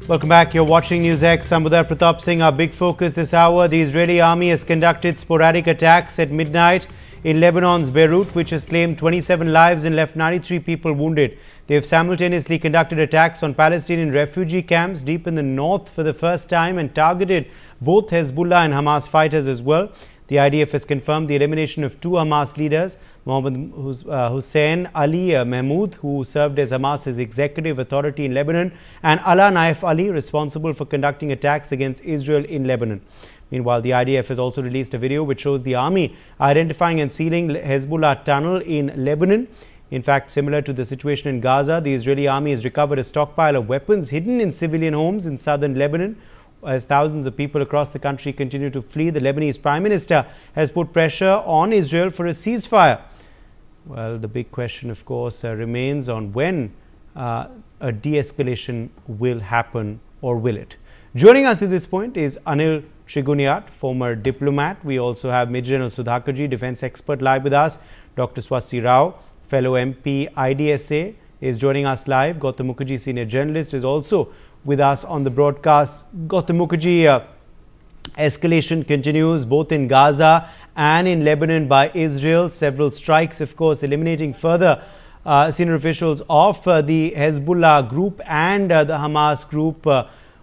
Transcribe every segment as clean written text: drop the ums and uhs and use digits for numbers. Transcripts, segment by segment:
Welcome back. You're watching NewsX. I'm Uday Pratap Singh. Our big focus this hour: the Israeli army has conducted sporadic attacks at midnight in Lebanon's Beirut, which has claimed 27 lives and left 93 people wounded. They have simultaneously conducted attacks on Palestinian refugee camps deep in the north for the first time and targeted both Hezbollah and Hamas fighters as well. The IDF has confirmed the elimination of two Hamas leaders, Muhammed Hussein Ali Mahmoud, who served as Hamas's executive authority in Lebanon, and Alaa Naif Ali, responsible for conducting attacks against Israel in Lebanon. Meanwhile, the IDF has also released a video which shows the army identifying and sealing Hezbollah tunnel in Lebanon. In fact, similar to the situation in Gaza, the Israeli army has recovered a stockpile of weapons hidden in civilian homes in southern Lebanon. As thousands of people across the country continue to flee, the Lebanese Prime Minister has put pressure on Israel for a ceasefire. Well, the big question, of course, remains on when a de-escalation will happen, or will it? Joining us at this point is Anil Triguniat, former diplomat. We also have Major General Sudhakarji, defense expert, live with us. Dr. Swasti Rao, fellow MP, IDSA, is joining us live. Gautam Mukherjee, senior journalist, is also with us on the broadcast. Gautam Mukherjee, escalation continues both in Gaza and in Lebanon by Israel. Several strikes, of course, eliminating further senior officials of the Hezbollah group and the Hamas group.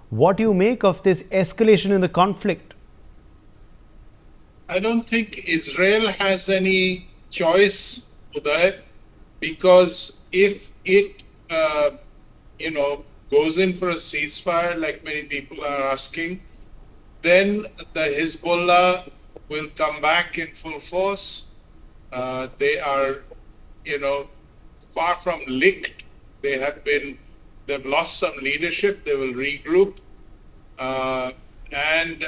What do you make of this escalation in the conflict? I don't think Israel has any choice, Uday, because if it, goes in for a ceasefire, like many people are asking, then the Hezbollah will come back in full force. They are, far from licked. They've lost some leadership. They will regroup. And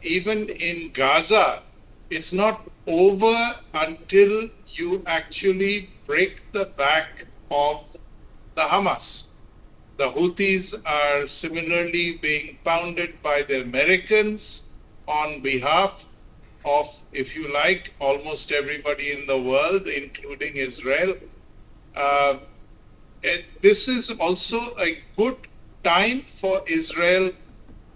even in Gaza, it's not over until you actually break the back of the Hamas. The Houthis are similarly being pounded by the Americans on behalf of, if you like, almost everybody in the world, including Israel. This is also a good time for Israel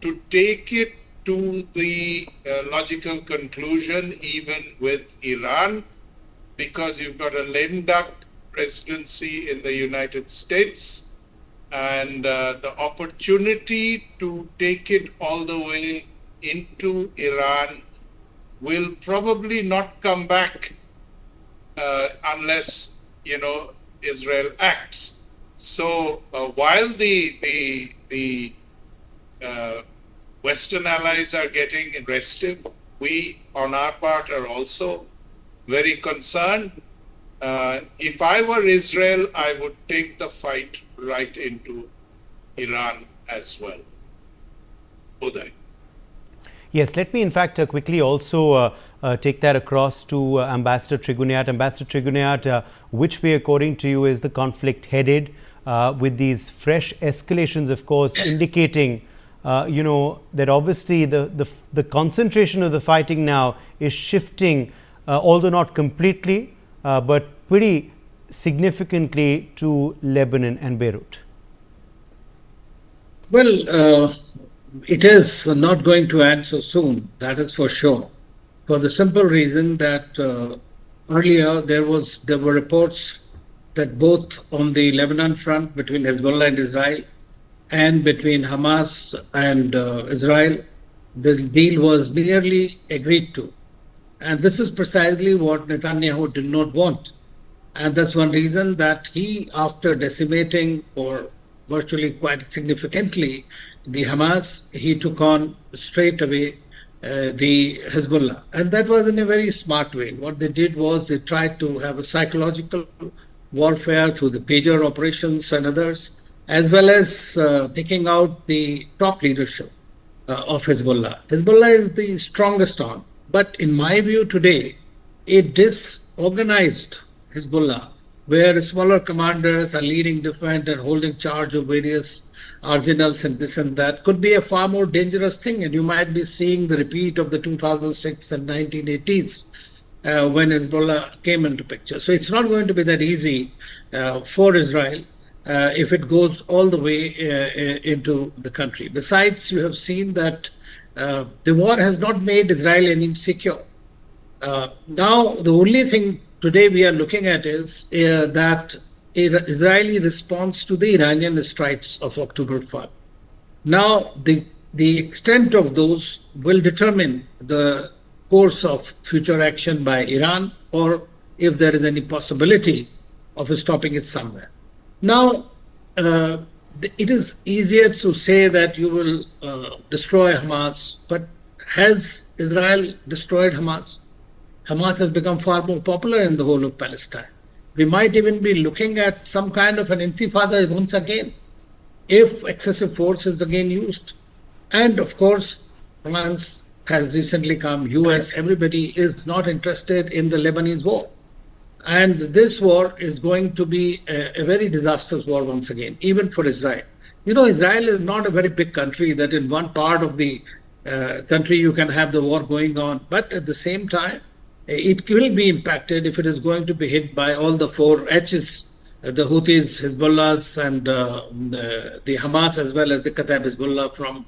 to take it to the logical conclusion, even with Iran, because you've got a lame duck presidency in the United States. And the opportunity to take it all the way into Iran will probably not come back unless, Israel acts. So while the Western allies are getting restive, we on our part are also very concerned. If I were Israel, I would take the fight right into Iran as well. Uday. Yes, let me in fact quickly also take that across to Ambassador Triguniat. Ambassador Triguniat, which way, according to you, is the conflict headed, with these fresh escalations, of course, indicating that obviously the concentration of the fighting now is shifting, although not completely, but pretty significantly to Lebanon and Beirut? Well, it is not going to end so soon, that is for sure, for the simple reason that earlier there were reports that both on the Lebanon front between Hezbollah and Israel and between Hamas and Israel, the deal was nearly agreed to. And this is precisely what Netanyahu did not want. And that's one reason that he, after decimating or virtually quite significantly the Hamas, he took on straight away the Hezbollah. And that was in a very smart way. What they did was they tried to have a psychological warfare through the pager operations and others, as well as taking out the top leadership of Hezbollah. Hezbollah is the strongest arm. But in my view today, a disorganized Hezbollah, where smaller commanders are leading different and holding charge of various arsenals and this and that, could be a far more dangerous thing. And you might be seeing the repeat of the 2006 and 1980s when Hezbollah came into picture. So it's not going to be that easy for Israel. if it goes all the way into the country. Besides, you have seen that the war has not made Israel any secure. Now, the only thing today we are looking at is that Israeli response to the Iranian strikes of October 5. Now, the extent of those will determine the course of future action by Iran, or if there is any possibility of stopping it somewhere. Now, it is easier to say that you will destroy Hamas, but has Israel destroyed Hamas? Hamas has become far more popular in the whole of Palestine. We might even be looking at some kind of an intifada once again, if excessive force is again used. And of course, France has recently come, US, everybody is not interested in the Lebanese war. And this war is going to be a very disastrous war once again, even for Israel. You know, Israel is not a very big country that in one part of the country you can have the war going on. But at the same time, it will be impacted if it is going to be hit by all the four H's, the Houthis, Hezbollahs, and the Hamas, as well as the Kataib Hezbollah from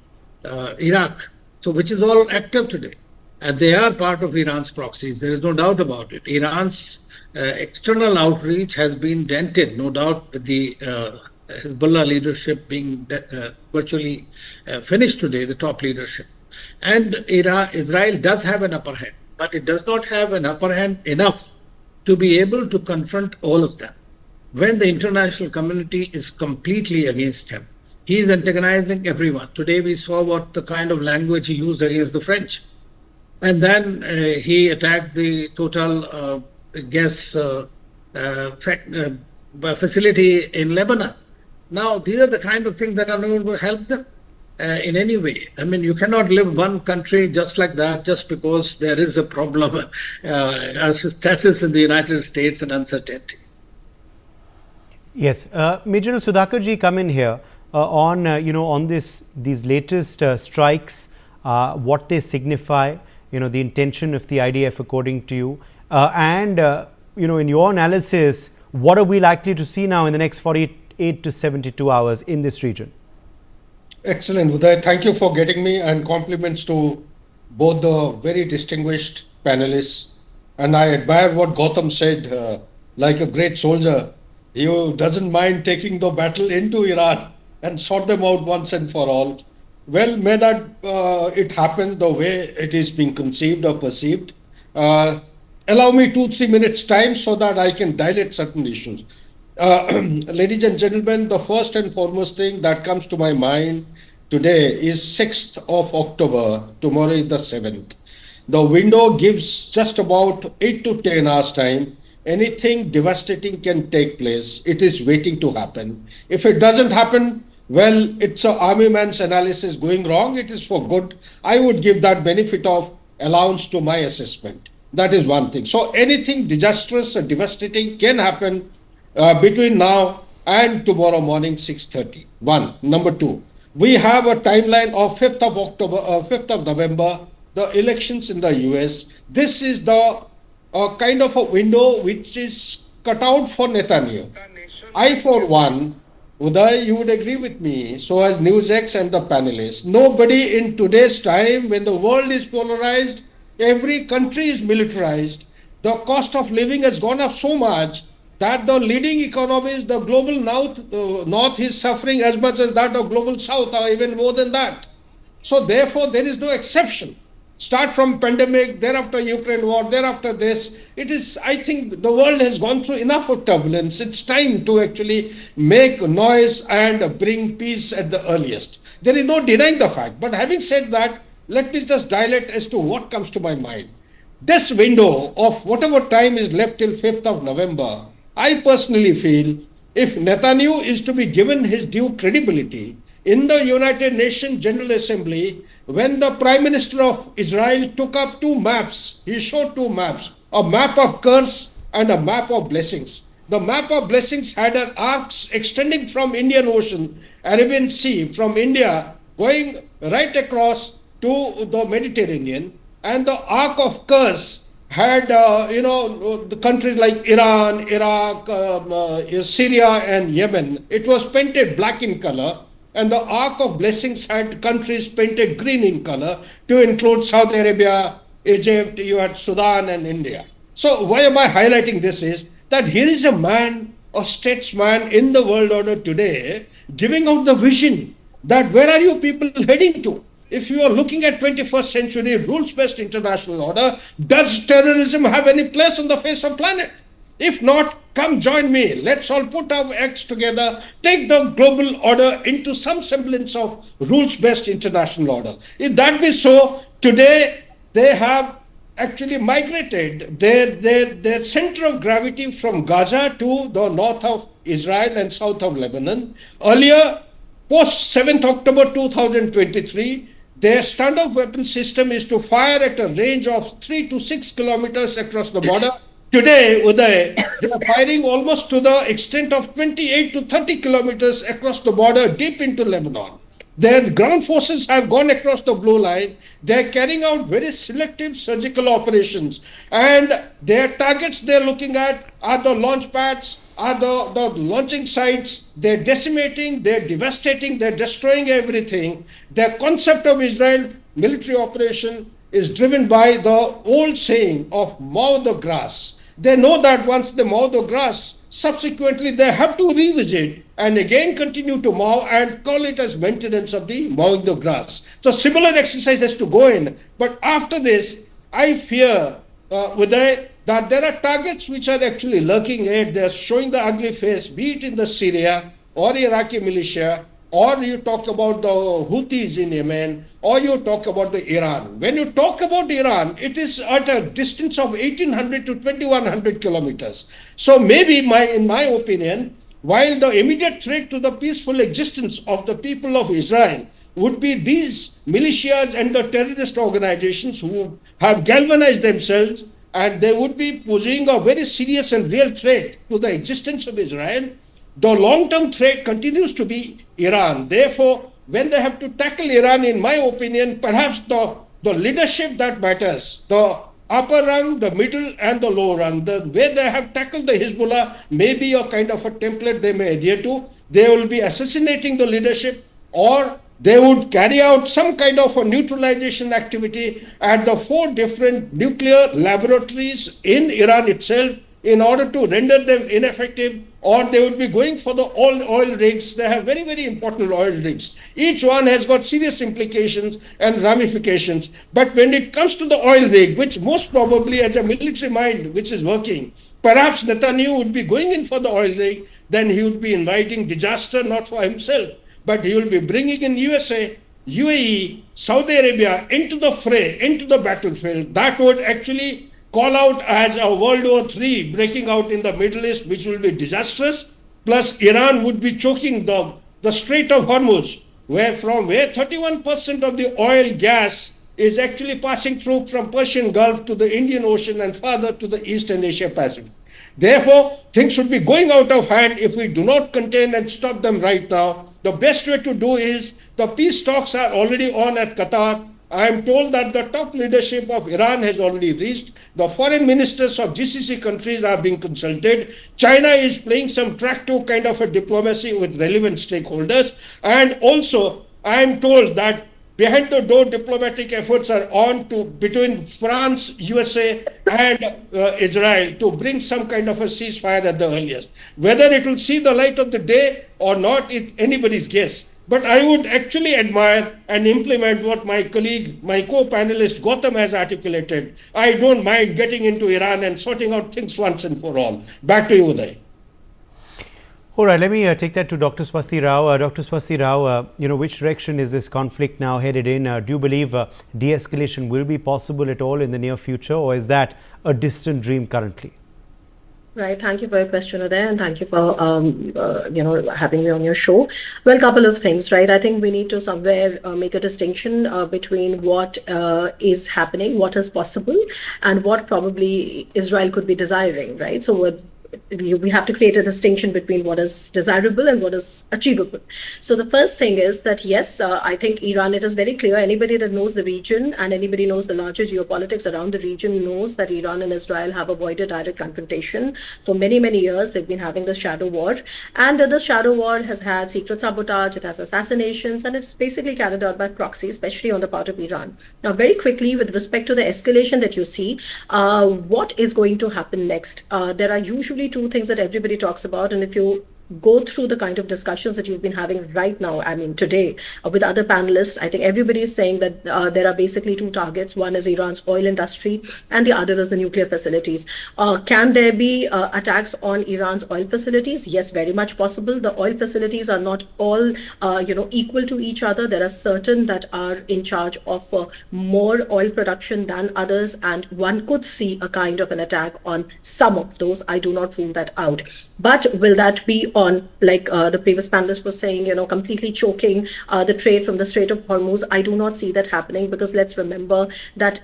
Iraq. So, which is all active today. And they are part of Iran's proxies. There is no doubt about it. Iran's external outreach has been dented, no doubt, with the Hezbollah leadership being virtually finished today, the top leadership. And Israel does have an upper hand, but it does not have an upper hand enough to be able to confront all of them when the international community is completely against him. He is antagonizing everyone. Today we saw what the kind of language he used against the French. And then he attacked the total gas facility in Lebanon. Now, these are the kind of things that are not going to help them in any way. I mean, you cannot live one country just like that, just because there is a problem, stasis in the United States and uncertainty. Yes, Major Sudhakar ji, come in here on on these latest strikes, what they signify, the intention of the IDF according to you, and in your analysis, what are we likely to see now in the next 48 to 72 hours in this region? Excellent, Uday. Thank you for getting me, and compliments to both the very distinguished panelists. And I admire what Gautam said, like a great soldier, he doesn't mind taking the battle into Iran and sort them out once and for all. Well, may that it happen the way it is being conceived or perceived. Allow me 2-3 minutes time so that I can dilate certain issues. Ladies and gentlemen, the first and foremost thing that comes to my mind today is 6th of October. Tomorrow is the 7th. The window gives just about 8 to 10 hours time. Anything devastating can take place. It is waiting to happen. If it doesn't happen, well, it's an army man's analysis going wrong. It is for good. I would give that benefit of allowance to my assessment. That is one thing. So anything disastrous or devastating can happen between now and tomorrow morning 6:30. One. Number two, we have a timeline of 5th of October, 5th of November, the elections in the US. This is the kind of a window which is cut out for Netanyahu. I, for one, Uday, you would agree with me, so as NewsX and the panelists, nobody in today's time, when the world is polarized, every country is militarized, the cost of living has gone up so much that the leading economies, the global north is suffering as much as that of global south, or even more than that. So therefore, there is no exception. Start from pandemic, thereafter Ukraine war, thereafter this. It is, I think the world has gone through enough of turbulence. It's time to actually make noise and bring peace at the earliest. There is no denying the fact. But having said that, let me just dilate as to what comes to my mind. This window of whatever time is left till 5th of November, I personally feel if Netanyahu is to be given his due credibility in the United Nations General Assembly, when the Prime Minister of Israel took up two maps, he showed two maps, a map of curse and a map of blessings. The map of blessings had an arc extending from Indian Ocean, Arabian Sea, from India, going right across to the Mediterranean, and the arc of curse had, the countries like Iran, Iraq, Syria and Yemen, it was painted black in color, and the Ark of Blessings had countries painted green in color to include Saudi Arabia, Egypt, you had Sudan and India. So why am I highlighting this is that here is a man, a statesman in the world order today, giving out the vision that where are you people heading to? If you are looking at 21st century rules-based international order, does terrorism have any place on the face of planet? If not, come join me. Let's all put our acts together, take the global order into some semblance of rules-based international order. If that be so, today they have actually migrated their center of gravity from Gaza to the north of Israel and south of Lebanon. Earlier, post 7th October 2023, their standoff weapon system is to fire at a range of 3 to 6 kilometers across the border. Today, Uday, they are firing almost to the extent of 28 to 30 kilometers across the border deep into Lebanon. Their ground forces have gone across the blue line. They're carrying out very selective surgical operations. And their targets they're looking at are the launch pads, are the launching sites. They're decimating, they're devastating, they're destroying everything. The concept of Israel military operation is driven by the old saying of mow the grass. They know that once they mow the grass, subsequently they have to revisit and again continue to mow and call it as maintenance of the mowing the grass. So similar exercise has to go in. But after this, I fear, Uday, that there are targets which are actually lurking at, they're showing the ugly face, be it in the Syria or Iraqi militia, or you talk about the Houthis in Yemen, or you talk about the Iran. When you talk about Iran, it is at a distance of 1800 to 2100 kilometers. So maybe, in my opinion, while the immediate threat to the peaceful existence of the people of Israel would be these militias and the terrorist organizations who have galvanized themselves, and they would be posing a very serious and real threat to the existence of Israel, the long-term threat continues to be Iran. Therefore, when they have to tackle Iran, in my opinion, perhaps the leadership that matters, the upper rung, the middle and the lower rung, the way they have tackled the Hezbollah may be a kind of a template they may adhere to. They will be assassinating the leadership, or they would carry out some kind of a neutralization activity at the 4 different nuclear laboratories in Iran itself in order to render them ineffective, or they would be going for the oil rigs. They have very, very important oil rigs. Each one has got serious implications and ramifications. But when it comes to the oil rig, which most probably as a military mind which is working, perhaps Netanyahu would be going in for the oil rig, then he would be inviting disaster not for himself, but he will be bringing in USA, UAE, Saudi Arabia into the fray, into the battlefield. That would actually call out as a World War III breaking out in the Middle East, which will be disastrous. Plus, Iran would be choking the Strait of Hormuz, where 31% of the oil gas is actually passing through from Persian Gulf to the Indian Ocean and further to the East and Asia Pacific. Therefore, things should be going out of hand if we do not contain and stop them right now. The best way to do is the peace talks are already on at Qatar. I am told that the top leadership of Iran has already reached. The foreign ministers of GCC countries are being consulted. China is playing some track-to kind of a diplomacy with relevant stakeholders. And also, I am told that behind the door diplomatic efforts are on between France, USA and Israel to bring some kind of a ceasefire at the earliest. Whether it will see the light of the day or not, it's anybody's guess. But I would actually admire and implement what my colleague, my co-panelist Gautam has articulated. I don't mind getting into Iran and sorting out things once and for all. Back to you, Uday. All right, let me take that to Dr. Swasti Rao. Dr. Swasti Rao, which direction is this conflict now headed in? Do you believe de-escalation will be possible at all in the near future, or is that a distant dream currently? Right. Thank you for your question, Uday, and thank you for having me on your show. Well, a couple of things, right? I think we need to somewhere make a distinction between what is happening, what is possible, and what probably Israel could be desiring, right? So we have to create a distinction between what is desirable and what is achievable. So the first thing is that, yes, I think Iran, it is very clear, anybody that knows the region and anybody knows the larger geopolitics around the region knows that Iran and Israel have avoided direct confrontation. For many, many years, they've been having this shadow war. And the shadow war has had secret sabotage, it has assassinations, and it's basically carried out by proxy, especially on the part of Iran. Now, very quickly, with respect to the escalation that you see, what is going to happen next? There are usually two things that everybody talks about, and if you go through the kind of discussions that you've been having right now, I mean, today with other panelists, I think everybody is saying that there are basically two targets. One is Iran's oil industry and the other is the nuclear facilities. Can there be attacks on Iran's oil facilities? Yes, very much possible. The oil facilities are not all, equal to each other. There are certain that are in charge of more oil production than others, and one could see a kind of an attack on some of those. I do not rule that out. But will that be on, like the previous panelist was saying, completely choking the trade from the Strait of Hormuz? I do not see that happening, because let's remember that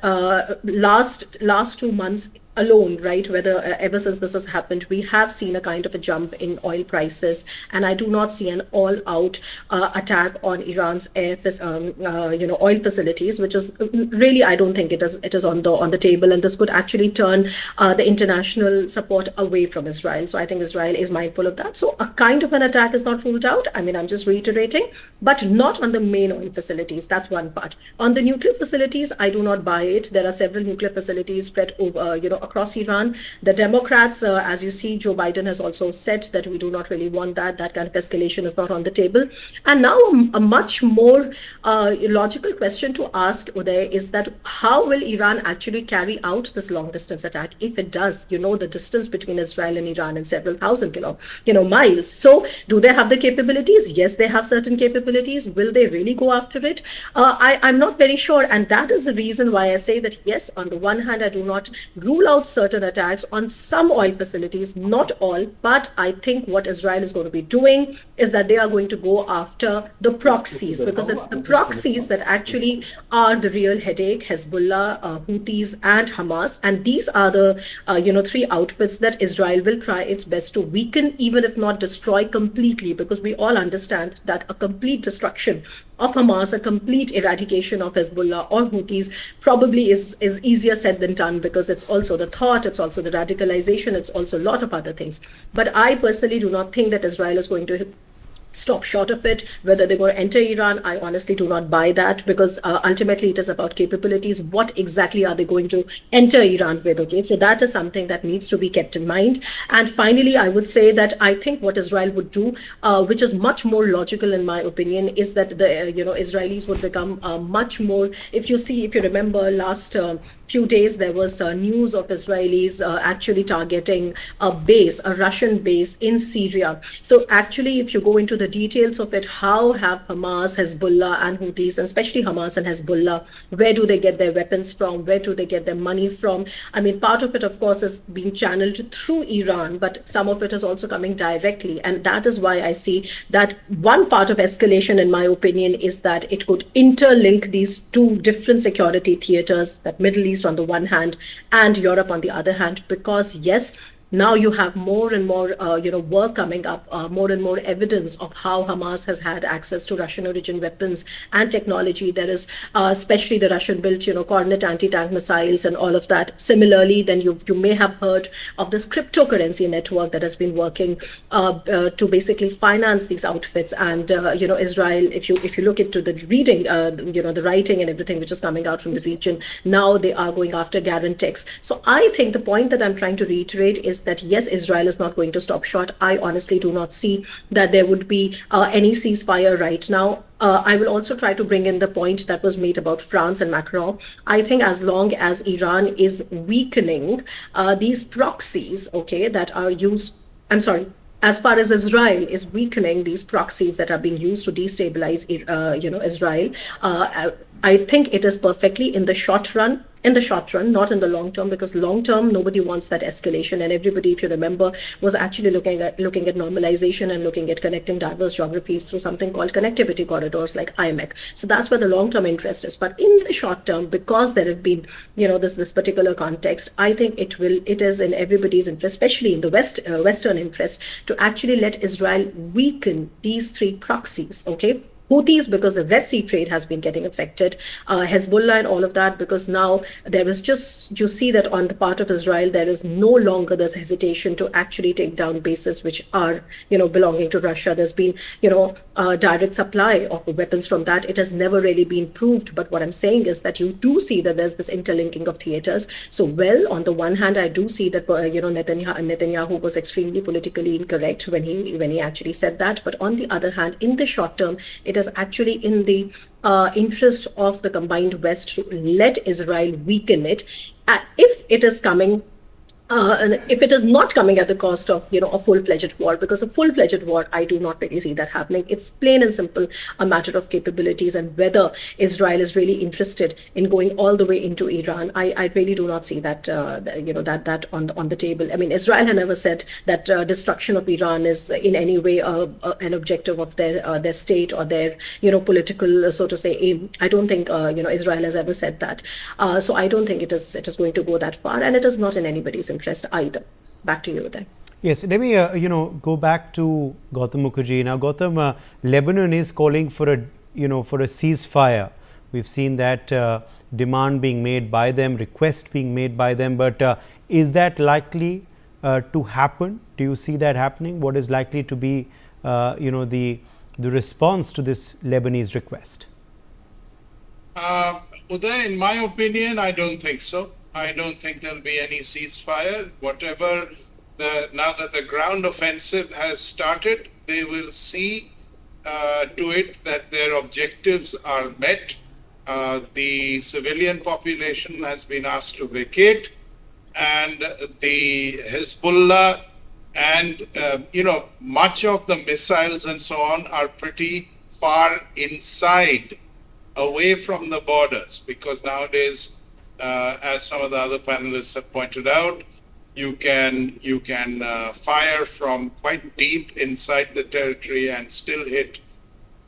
last 2 months alone, right, whether ever since this has happened, we have seen a kind of a jump in oil prices, and I do not see an all-out attack on Iran's oil facilities, which is really, I don't think it is on the table, and this could actually turn the international support away from Israel. So I think Israel is mindful of that. So a kind of an attack is not ruled out. I mean, I'm just reiterating, but not on the main oil facilities. That's one part. On the nuclear facilities, I do not buy it. There are several nuclear facilities spread over, across Iran. The Democrats, as you see, Joe Biden has also said that we do not really want that. That kind of escalation is not on the table. And now a much more logical question to ask, Uday, is that how will Iran actually carry out this long distance attack? If it does, the distance between Israel and Iran is several thousand miles. So do they have the capabilities? Yes, they have certain capabilities. Will they really go after it? I'm not very sure. And that is the reason why I say that, yes, on the one hand, I do not rule out certain attacks on some oil facilities, not all, but I think what Israel is going to be doing is that they are going to go after the proxies, because it's the proxies that actually are the real headache: Hezbollah, Houthis, and Hamas. And these are the three outfits that Israel will try its best to weaken, even if not destroy completely, because we all understand that a complete destruction of Hamas, a complete eradication of Hezbollah or Houthis probably is easier said than done, because it's also the thought, it's also the radicalization, it's also a lot of other things. But I personally do not think that Israel is going to stop short of it. Whether they're going to enter Iran, I honestly do not buy that, because ultimately it is about capabilities. What exactly are they going to enter Iran with? Okay, so that is something that needs to be kept in mind. And finally, I would say that I think what Israel would do, which is much more logical in my opinion, is that the Israelis would become much more. If you remember last few days, there was news of Israelis actually targeting a Russian base in Syria. So actually, if you go into the details of it, how have Hamas, Hezbollah, and Houthis, and especially Hamas and Hezbollah, where do they get their weapons from? Where do they get their money from? I mean, part of it, of course, is being channeled through Iran, but some of it is also coming directly. And that is why I see that one part of escalation, in my opinion, is that it could interlink these two different security theaters, that Middle East on the one hand and Europe on the other hand, because yes, now you have more and more, work coming up, more and more evidence of how Hamas has had access to Russian origin weapons and technology. There is especially the Russian-built, Cornet anti-tank missiles and all of that. Similarly, then you may have heard of this cryptocurrency network that has been working to basically finance these outfits. And Israel, if you look into the reading, the writing and everything which is coming out from the region, now they are going after Garantex. So I think the point that I'm trying to reiterate is that yes, Israel is not going to stop short. I honestly do not see that there would be any ceasefire right now. I will also try to bring in the point that was made about France and Macron. I think as long as Iran is weakening these proxies, okay, that are used, as far as Israel is weakening these proxies that are being used to destabilize, Israel, I think it is perfectly in the short run in the short run, not in the long term, because long term nobody wants that escalation, and everybody, if you remember, was actually looking at normalization and looking at connecting diverse geographies through something called connectivity corridors like IMEC. So that's where the long term interest is. But in the short term, because there have been this particular context, I think it is in everybody's interest, especially in the Western interest, to actually let Israel weaken these three proxies. Okay. Houthis, because the Red Sea trade has been getting affected, Hezbollah and all of that, because now there is just, you see that on the part of Israel, there is no longer this hesitation to actually take down bases which are, belonging to Russia. There's been, direct supply of weapons from that. It has never really been proved. But what I'm saying is that you do see that there's this interlinking of theaters. So, well, on the one hand, I do see that, Netanyahu was extremely politically incorrect when he actually said that. But on the other hand, in the short term, it is actually in the interest of the combined West to let Israel weaken it if it is coming. And if it is not coming at the cost of, a full-fledged war, because a full-fledged war, I do not really see that happening. It's plain and simple a matter of capabilities and whether Israel is really interested in going all the way into Iran. I really do not see that, that on the table. I mean, Israel had never said that destruction of Iran is in any way an objective of their state or their, political, so to say, aim. I don't think, Israel has ever said that. So I don't think it is going to go that far, and it is not in anybody's interest either. Back to you then. Yes, let me go back to Gautam Mukherjee. Now, Gautam, Lebanon is calling for a ceasefire. We've seen that demand being made by them, request being made by them, but is that likely to happen? Do you see that happening? What is likely to be the response to this Lebanese request? Uday, in my opinion, I don't think so. I don't think there'll be any ceasefire. Whatever now that the ground offensive has started, they will see to it that their objectives are met. The civilian population has been asked to vacate, and the Hezbollah and much of the missiles and so on are pretty far inside, away from the borders, because nowadays, as some of the other panelists have pointed out, you can fire from quite deep inside the territory and still hit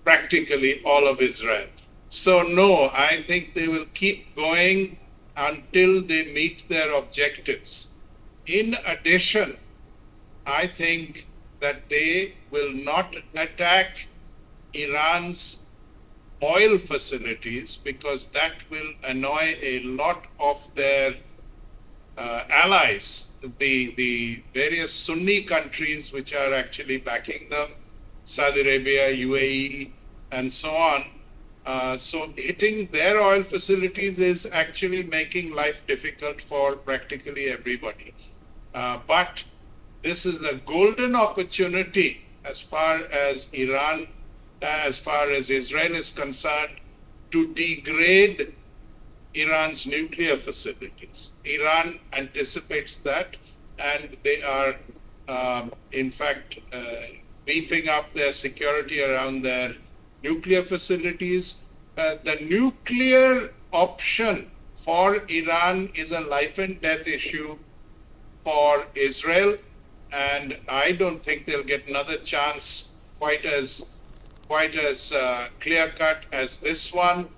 practically all of Israel. So no, I think they will keep going until they meet their objectives. In addition, I think that they will not attack Iran's oil facilities, because that will annoy a lot of their allies, the various Sunni countries which are actually backing them, Saudi Arabia, UAE, and so on. So hitting their oil facilities is actually making life difficult for practically everybody. But this is a golden opportunity as far as Israel is concerned, to degrade Iran's nuclear facilities. Iran anticipates that, and they are, in fact, beefing up their security around their nuclear facilities. The nuclear option for Iran is a life and death issue for Israel, and I don't think they'll get another chance quite as clear-cut as this one.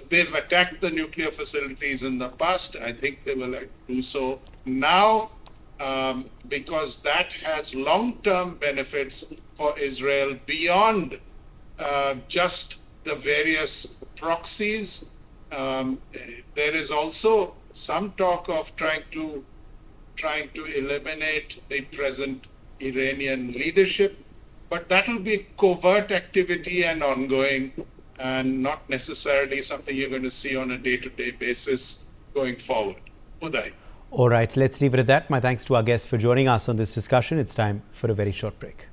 They've attacked the nuclear facilities in the past. I think they will do so now, because that has long-term benefits for Israel beyond just the various proxies. There is also some talk of trying to eliminate the present Iranian leadership, but that will be covert activity and ongoing, and not necessarily something you're going to see on a day-to-day basis going forward. Uday. All right, let's leave it at that. My thanks to our guests for joining us on this discussion. It's time for a very short break.